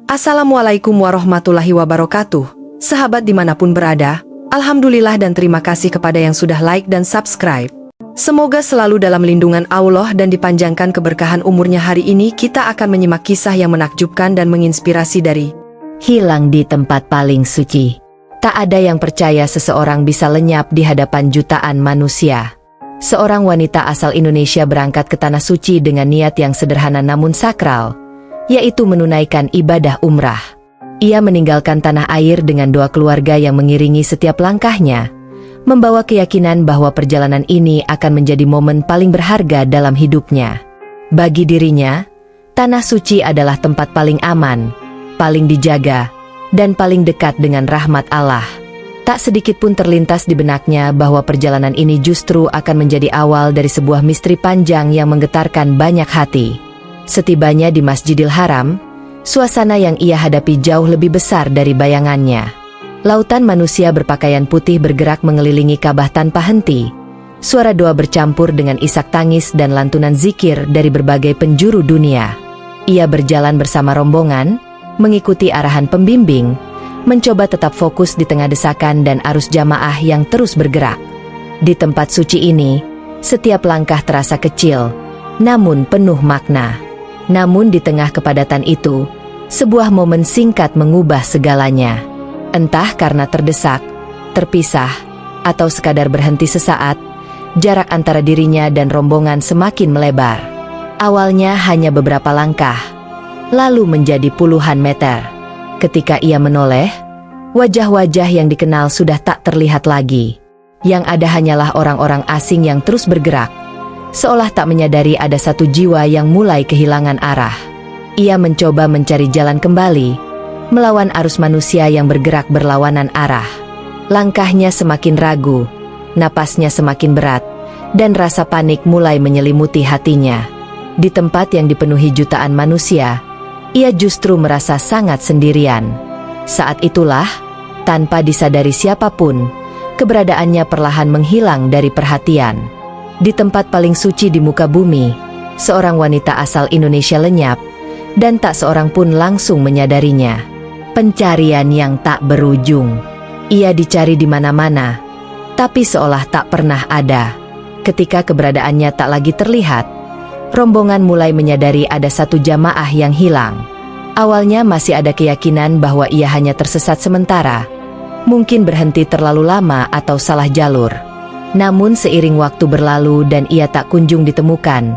Assalamualaikum warahmatullahi wabarakatuh. Sahabat dimanapun berada, Alhamdulillah dan terima kasih kepada yang sudah like dan subscribe. Semoga selalu dalam lindungan Allah dan dipanjangkan keberkahan umurnya. Hari ini kita akan menyimak kisah yang menakjubkan dan menginspirasi dari Hilang di tempat paling suci. Tak ada yang percaya seseorang bisa lenyap di hadapan jutaan manusia. Seorang wanita asal Indonesia berangkat ke Tanah Suci dengan niat yang sederhana namun sakral, yaitu menunaikan ibadah umrah. Ia meninggalkan tanah air dengan doa keluarga yang mengiringi setiap langkahnya, membawa keyakinan bahwa perjalanan ini akan menjadi momen paling berharga dalam hidupnya. Bagi dirinya, Tanah Suci adalah tempat paling aman, paling dijaga, dan paling dekat dengan rahmat Allah. Tak sedikit pun terlintas di benaknya bahwa perjalanan ini justru akan menjadi awal dari sebuah misteri panjang yang menggetarkan banyak hati. Setibanya di Masjidil Haram, suasana yang ia hadapi jauh lebih besar dari bayangannya. Lautan manusia berpakaian putih bergerak mengelilingi Ka'bah tanpa henti. Suara doa bercampur dengan isak tangis dan lantunan zikir dari berbagai penjuru dunia. Ia berjalan bersama rombongan, mengikuti arahan pembimbing, mencoba tetap fokus di tengah desakan dan arus jamaah yang terus bergerak. Di tempat suci ini, setiap langkah terasa kecil, namun penuh makna. Namun di tengah kepadatan itu, sebuah momen singkat mengubah segalanya. Entah karena terdesak, terpisah, atau sekadar berhenti sesaat, jarak antara dirinya dan rombongan semakin melebar. Awalnya hanya beberapa langkah, lalu menjadi puluhan meter. Ketika ia menoleh, wajah-wajah yang dikenal sudah tak terlihat lagi. Yang ada hanyalah orang-orang asing yang terus bergerak, seolah tak menyadari ada satu jiwa yang mulai kehilangan arah. Ia mencoba mencari jalan kembali, melawan arus manusia yang bergerak berlawanan arah. Langkahnya semakin ragu, napasnya semakin berat, dan rasa panik mulai menyelimuti hatinya. Di tempat yang dipenuhi jutaan manusia, ia justru merasa sangat sendirian. Saat itulah, tanpa disadari siapapun, keberadaannya perlahan menghilang dari perhatian. Di tempat paling suci di muka bumi, seorang wanita asal Indonesia lenyap, dan tak seorang pun langsung menyadarinya. Pencarian yang tak berujung. Ia dicari di mana-mana, tapi seolah tak pernah ada. Ketika keberadaannya tak lagi terlihat, rombongan mulai menyadari ada satu jamaah yang hilang. Awalnya masih ada keyakinan bahwa ia hanya tersesat sementara, mungkin berhenti terlalu lama atau salah jalur. Namun seiring waktu berlalu dan ia tak kunjung ditemukan,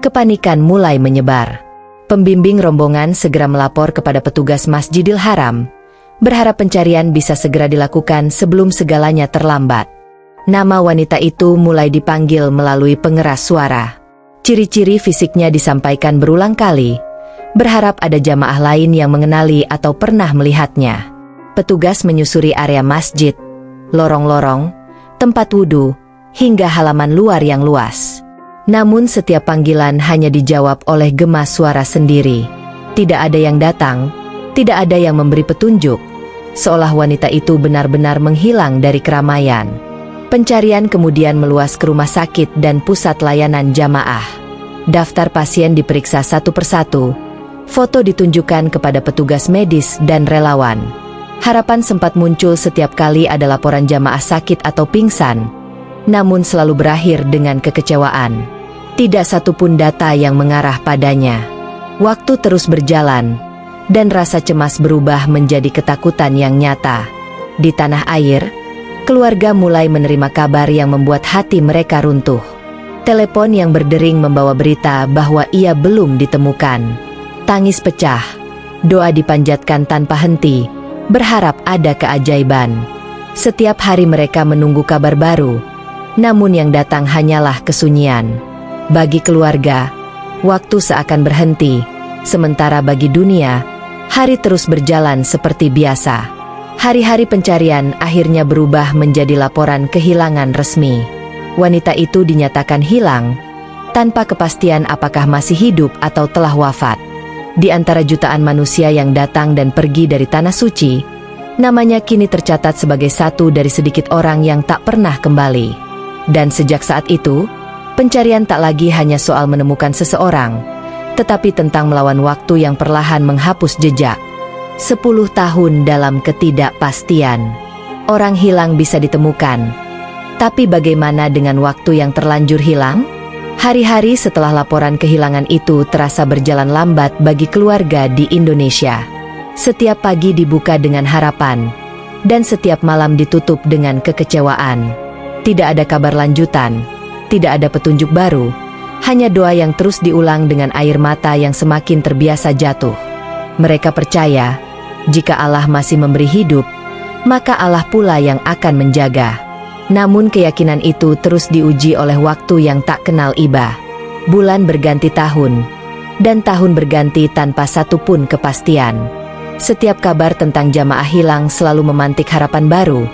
kepanikan mulai menyebar. Pembimbing rombongan segera melapor kepada petugas Masjidil Haram, berharap pencarian bisa segera dilakukan sebelum segalanya terlambat. Nama wanita itu mulai dipanggil melalui pengeras suara. Ciri-ciri fisiknya disampaikan berulang kali, berharap ada jamaah lain yang mengenali atau pernah melihatnya. Petugas menyusuri area masjid, lorong-lorong, tempat wudhu, hingga halaman luar yang luas. Namun setiap panggilan hanya dijawab oleh gema suara sendiri. Tidak ada yang datang, tidak ada yang memberi petunjuk, seolah wanita itu benar-benar menghilang dari keramaian. Pencarian kemudian meluas ke rumah sakit dan pusat layanan jamaah. Daftar pasien diperiksa satu persatu, foto ditunjukkan kepada petugas medis dan relawan. Harapan sempat muncul setiap kali ada laporan jamaah sakit atau pingsan, namun selalu berakhir dengan kekecewaan. Tidak satupun data yang mengarah padanya. Waktu terus berjalan, dan rasa cemas berubah menjadi ketakutan yang nyata. Di tanah air, keluarga mulai menerima kabar yang membuat hati mereka runtuh. Telepon yang berdering membawa berita bahwa ia belum ditemukan. Tangis pecah, doa dipanjatkan tanpa henti, berharap ada keajaiban. Setiap hari mereka menunggu kabar baru, namun yang datang hanyalah kesunyian. Bagi keluarga, waktu seakan berhenti, sementara bagi dunia, hari terus berjalan seperti biasa. Hari-hari pencarian akhirnya berubah menjadi laporan kehilangan resmi. Wanita itu dinyatakan hilang, tanpa kepastian apakah masih hidup atau telah wafat. Di antara jutaan manusia yang datang dan pergi dari Tanah Suci, namanya kini tercatat sebagai satu dari sedikit orang yang tak pernah kembali. Dan sejak saat itu, pencarian tak lagi hanya soal menemukan seseorang, tetapi tentang melawan waktu yang perlahan menghapus jejak. 10 tahun dalam ketidakpastian. Orang hilang bisa ditemukan. Tapi bagaimana dengan waktu yang terlanjur hilang? Hari-hari setelah laporan kehilangan itu terasa berjalan lambat bagi keluarga di Indonesia. Setiap pagi dibuka dengan harapan, dan setiap malam ditutup dengan kekecewaan. Tidak ada kabar lanjutan, tidak ada petunjuk baru, hanya doa yang terus diulang dengan air mata yang semakin terbiasa jatuh. Mereka percaya, jika Allah masih memberi hidup, maka Allah pula yang akan menjaga. Namun keyakinan itu terus diuji oleh waktu yang tak kenal iba. Bulan berganti tahun, dan tahun berganti tanpa satupun kepastian. Setiap kabar tentang jamaah hilang selalu memantik harapan baru,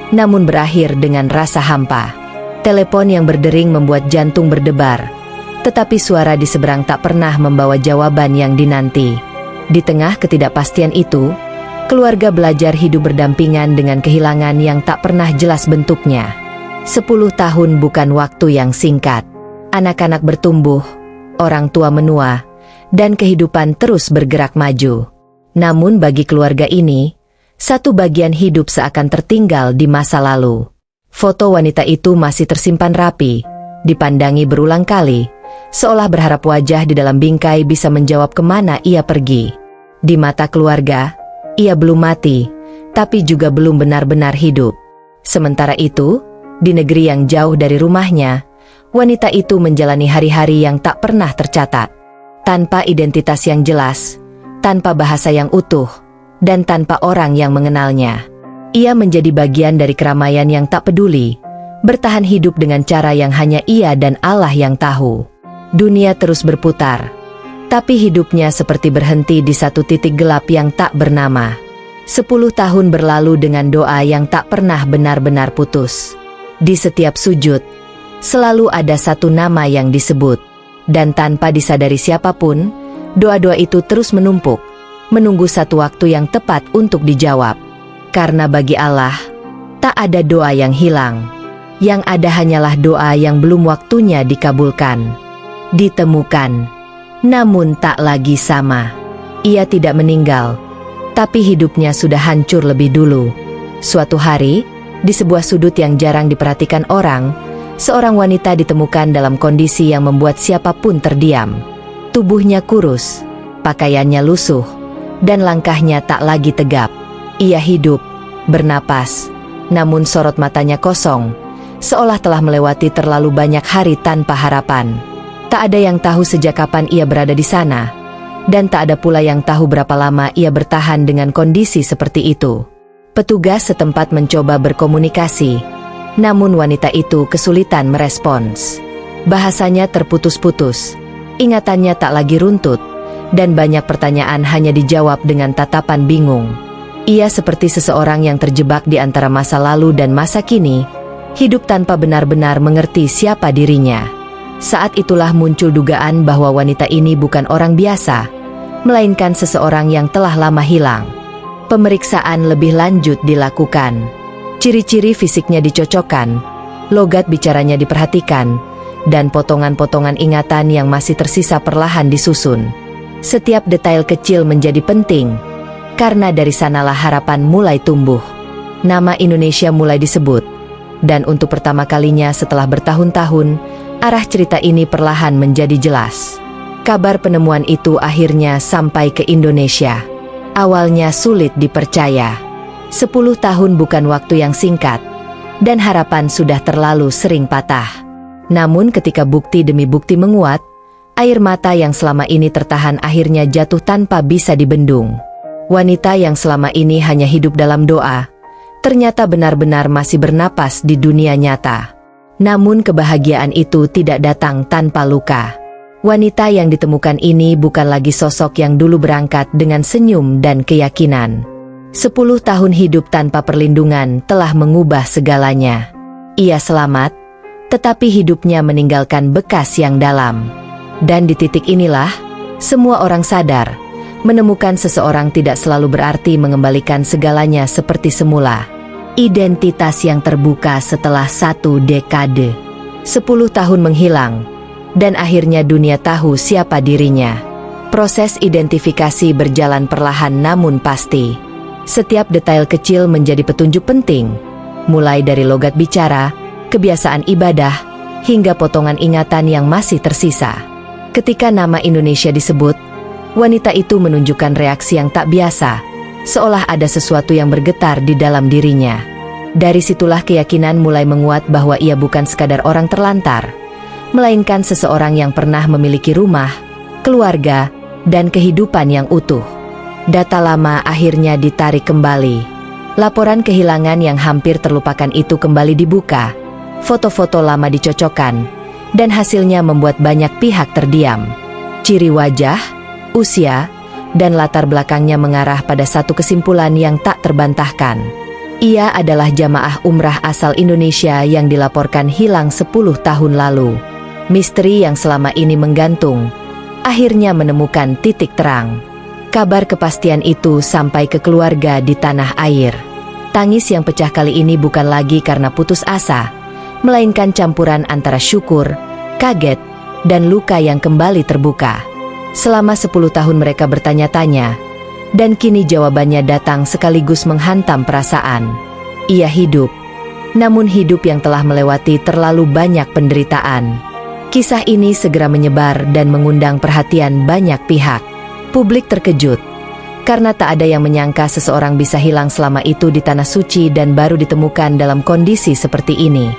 namun berakhir dengan rasa hampa. Telepon yang berdering membuat jantung berdebar, tetapi suara di seberang tak pernah membawa jawaban yang dinanti. Di tengah ketidakpastian itu, keluarga belajar hidup berdampingan dengan kehilangan yang tak pernah jelas bentuknya. 10 tahun bukan waktu yang singkat. Anak-anak bertumbuh, orang tua menua, dan kehidupan terus bergerak maju. Namun bagi keluarga ini, satu bagian hidup seakan tertinggal di masa lalu. Foto wanita itu masih tersimpan rapi, dipandangi berulang kali, seolah berharap wajah di dalam bingkai bisa menjawab kemana ia pergi. Di mata keluarga, ia belum mati, tapi juga belum benar-benar hidup. Sementara itu, di negeri yang jauh dari rumahnya, wanita itu menjalani hari-hari yang tak pernah tercatat. Tanpa identitas yang jelas, tanpa bahasa yang utuh, dan tanpa orang yang mengenalnya. Ia menjadi bagian dari keramaian yang tak peduli, bertahan hidup dengan cara yang hanya ia dan Allah yang tahu. Dunia terus berputar, tapi hidupnya seperti berhenti di satu titik gelap yang tak bernama. 10 tahun berlalu dengan doa yang tak pernah benar-benar putus. Di setiap sujud, selalu ada satu nama yang disebut. Dan tanpa disadari siapapun, doa-doa itu terus menumpuk, menunggu satu waktu yang tepat untuk dijawab. Karena bagi Allah, tak ada doa yang hilang. Yang ada hanyalah doa yang belum waktunya dikabulkan. Ditemukan. Namun tak lagi sama. Ia tidak meninggal, tapi hidupnya sudah hancur lebih dulu. Suatu hari, di sebuah sudut yang jarang diperhatikan orang, seorang wanita ditemukan dalam kondisi yang membuat siapapun terdiam. Tubuhnya kurus, pakaiannya lusuh, dan langkahnya tak lagi tegap. Ia hidup, bernapas, namun sorot matanya kosong, seolah telah melewati terlalu banyak hari tanpa harapan. Tak ada yang tahu sejak kapan ia berada di sana, dan tak ada pula yang tahu berapa lama ia bertahan dengan kondisi seperti itu. Petugas setempat mencoba berkomunikasi, namun wanita itu kesulitan merespons. Bahasanya terputus-putus, ingatannya tak lagi runtut, dan banyak pertanyaan hanya dijawab dengan tatapan bingung. Ia seperti seseorang yang terjebak di antara masa lalu dan masa kini, hidup tanpa benar-benar mengerti siapa dirinya. Saat itulah muncul dugaan bahwa wanita ini bukan orang biasa, melainkan seseorang yang telah lama hilang. Pemeriksaan lebih lanjut dilakukan. Ciri-ciri fisiknya dicocokkan, logat bicaranya diperhatikan, dan potongan-potongan ingatan yang masih tersisa perlahan disusun. Setiap detail kecil menjadi penting, karena dari sanalah harapan mulai tumbuh. Nama Indonesia mulai disebut, dan untuk pertama kalinya setelah bertahun-tahun, arah cerita ini perlahan menjadi jelas. Kabar penemuan itu akhirnya sampai ke Indonesia. Awalnya sulit dipercaya. 10 tahun bukan waktu yang singkat, dan harapan sudah terlalu sering patah. Namun ketika bukti demi bukti menguat, air mata yang selama ini tertahan akhirnya jatuh tanpa bisa dibendung. Wanita yang selama ini hanya hidup dalam doa, ternyata benar-benar masih bernapas di dunia nyata. Namun kebahagiaan itu tidak datang tanpa luka. Wanita yang ditemukan ini bukan lagi sosok yang dulu berangkat dengan senyum dan keyakinan. 10 tahun hidup tanpa perlindungan telah mengubah segalanya. Ia selamat, tetapi hidupnya meninggalkan bekas yang dalam. Dan di titik inilah, semua orang sadar, menemukan seseorang tidak selalu berarti mengembalikan segalanya seperti semula. Identitas yang terbuka setelah 1 dekade. 10 tahun menghilang, dan akhirnya dunia tahu siapa dirinya. Proses identifikasi berjalan perlahan namun pasti. Setiap detail kecil menjadi petunjuk penting, mulai dari logat bicara, kebiasaan ibadah, hingga potongan ingatan yang masih tersisa. Ketika nama Indonesia disebut, wanita itu menunjukkan reaksi yang tak biasa, seolah ada sesuatu yang bergetar di dalam dirinya. Dari situlah keyakinan mulai menguat bahwa ia bukan sekadar orang terlantar, melainkan seseorang yang pernah memiliki rumah, keluarga, dan kehidupan yang utuh. Data lama akhirnya ditarik kembali. Laporan kehilangan yang hampir terlupakan itu kembali dibuka. Foto-foto lama dicocokkan, dan hasilnya membuat banyak pihak terdiam. Ciri wajah, usia, dan latar belakangnya mengarah pada satu kesimpulan yang tak terbantahkan. Ia adalah jamaah umrah asal Indonesia yang dilaporkan hilang 10 tahun lalu. Misteri yang selama ini menggantung akhirnya menemukan titik terang. Kabar kepastian itu sampai ke keluarga di tanah air. Tangis yang pecah kali ini bukan lagi karena putus asa, melainkan campuran antara syukur, kaget, dan luka yang kembali terbuka. Selama 10 tahun mereka bertanya-tanya, dan kini jawabannya datang sekaligus menghantam perasaan. Ia hidup, namun hidup yang telah melewati terlalu banyak penderitaan. Kisah ini segera menyebar dan mengundang perhatian banyak pihak. Publik terkejut, karena tak ada yang menyangka seseorang bisa hilang selama itu di Tanah Suci dan baru ditemukan dalam kondisi seperti ini.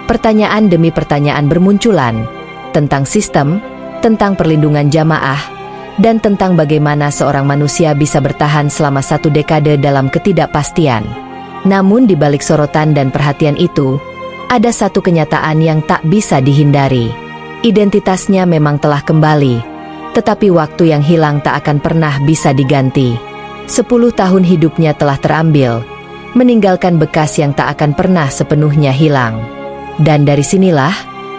Pertanyaan demi pertanyaan bermunculan, tentang sistem, tentang perlindungan jamaah, dan tentang bagaimana seorang manusia bisa bertahan selama 1 dekade dalam ketidakpastian. Namun di balik sorotan dan perhatian itu, ada satu kenyataan yang tak bisa dihindari. Identitasnya memang telah kembali, tetapi waktu yang hilang tak akan pernah bisa diganti. 10 tahun hidupnya telah terambil, meninggalkan bekas yang tak akan pernah sepenuhnya hilang. Dan dari sinilah,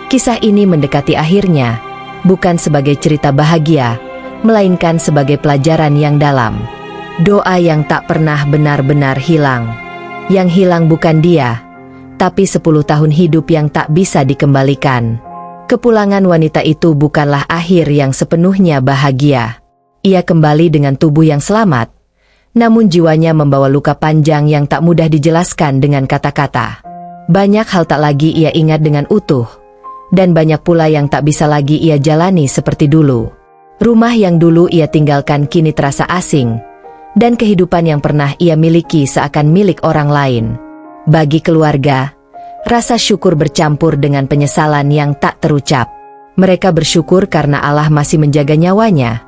kisah ini mendekati akhirnya, bukan sebagai cerita bahagia, melainkan sebagai pelajaran yang dalam. Doa yang tak pernah benar-benar hilang. Yang hilang bukan dia, tapi 10 tahun hidup yang tak bisa dikembalikan. Kepulangan wanita itu bukanlah akhir yang sepenuhnya bahagia. Ia kembali dengan tubuh yang selamat, namun jiwanya membawa luka panjang yang tak mudah dijelaskan dengan kata-kata. Banyak hal tak lagi ia ingat dengan utuh, dan banyak pula yang tak bisa lagi ia jalani seperti dulu. Rumah yang dulu ia tinggalkan kini terasa asing, dan kehidupan yang pernah ia miliki seakan milik orang lain. Bagi keluarga, rasa syukur bercampur dengan penyesalan yang tak terucap. Mereka bersyukur karena Allah masih menjaga nyawanya,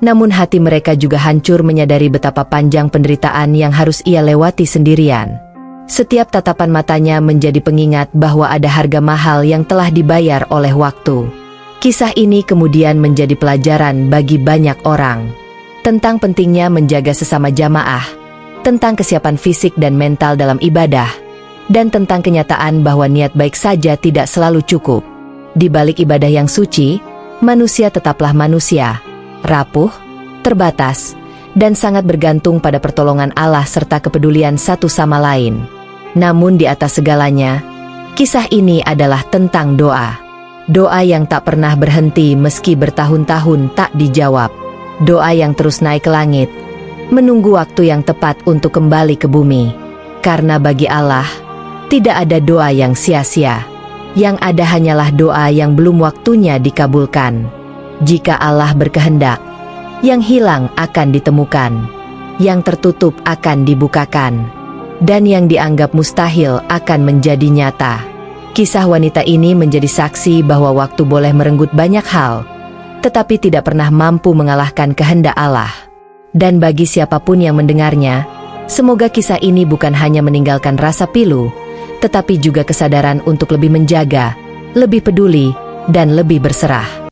namun hati mereka juga hancur menyadari betapa panjang penderitaan yang harus ia lewati sendirian. Setiap tatapan matanya menjadi pengingat bahwa ada harga mahal yang telah dibayar oleh waktu. Kisah ini kemudian menjadi pelajaran bagi banyak orang tentang pentingnya menjaga sesama jamaah, tentang kesiapan fisik dan mental dalam ibadah, dan tentang kenyataan bahwa niat baik saja tidak selalu cukup. Di balik ibadah yang suci, manusia tetaplah manusia, rapuh, terbatas, dan sangat bergantung pada pertolongan Allah serta kepedulian satu sama lain. Namun di atas segalanya, kisah ini adalah tentang doa. Doa yang tak pernah berhenti meski bertahun-tahun tak dijawab. Doa yang terus naik ke langit, menunggu waktu yang tepat untuk kembali ke bumi. Karena bagi Allah, tidak ada doa yang sia-sia. Yang ada hanyalah doa yang belum waktunya dikabulkan. Jika Allah berkehendak, yang hilang akan ditemukan, yang tertutup akan dibukakan, dan yang dianggap mustahil akan menjadi nyata. Kisah wanita ini menjadi saksi bahwa waktu boleh merenggut banyak hal, tetapi tidak pernah mampu mengalahkan kehendak Allah. Dan bagi siapapun yang mendengarnya, semoga kisah ini bukan hanya meninggalkan rasa pilu, tetapi juga kesadaran untuk lebih menjaga, lebih peduli, dan lebih berserah.